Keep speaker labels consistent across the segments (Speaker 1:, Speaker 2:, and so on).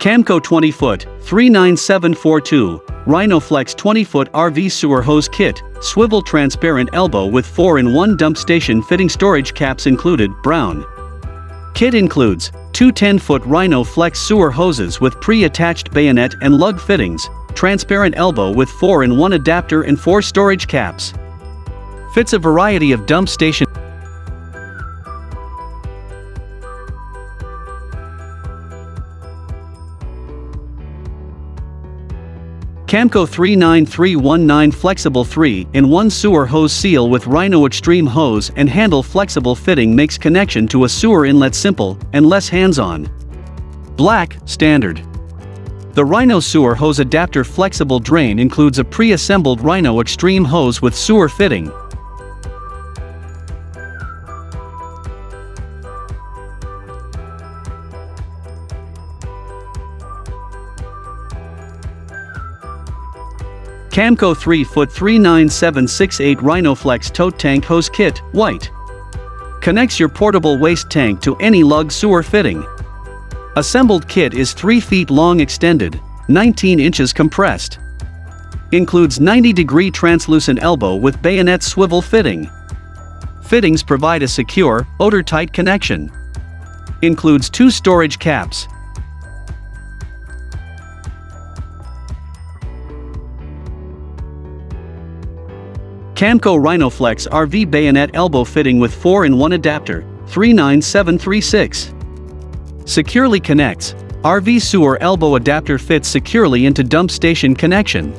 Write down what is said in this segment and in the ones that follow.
Speaker 1: Camco 20-foot, 39742, RhinoFLEX 20-foot RV sewer hose kit, swivel transparent elbow with 4-in-1 dump station fitting storage caps included, brown. Kit includes 2 10-foot RhinoFLEX sewer hoses with pre-attached bayonet and lug fittings, transparent elbow with 4-in-1 adapter and 4 storage caps. Fits a variety of dump station. Camco 39319 flexible 3-in-1 sewer hose seal with RhinoExtreme hose and handle flexible fitting makes connection to a sewer inlet simple and less hands-on. Black, standard. The Rhino sewer hose adapter flexible drain includes a pre-assembled RhinoExtreme hose with sewer fitting. Camco 3-foot 39768 RhinoFLEX tote tank hose kit, white. Connects your portable waste tank to any lug sewer fitting. Assembled kit is 3 feet long extended, 19 inches compressed. Includes 90-degree translucent elbow with bayonet swivel fitting. Fittings provide a secure, odor-tight connection. Includes 2 storage caps. Camco RhinoFLEX RV bayonet elbow fitting with 4-in-1 adapter, 39736. Securely connects. RV sewer elbow adapter fits securely into dump station connection.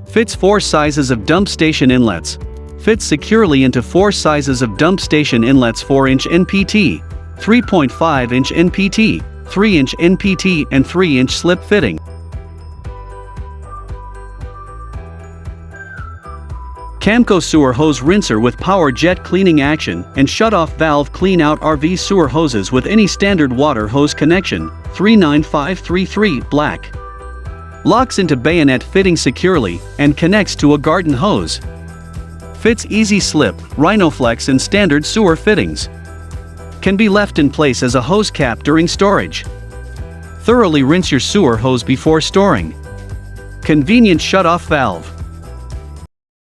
Speaker 1: Fits 4 sizes of dump station inlets. Fits securely into 4 sizes of dump station inlets: 4-inch NPT, 3.5-inch NPT, 3-inch NPT and 3-inch slip fitting. Camco sewer hose rinser with power jet cleaning action and shut-off valve clean out RV sewer hoses with any standard water hose connection, 39533, black. Locks into bayonet fitting securely and connects to a garden hose. Fits easy slip, RhinoFLEX and standard sewer fittings. Can be left in place as a hose cap during storage. Thoroughly rinse your sewer hose before storing. Convenient shut-off valve.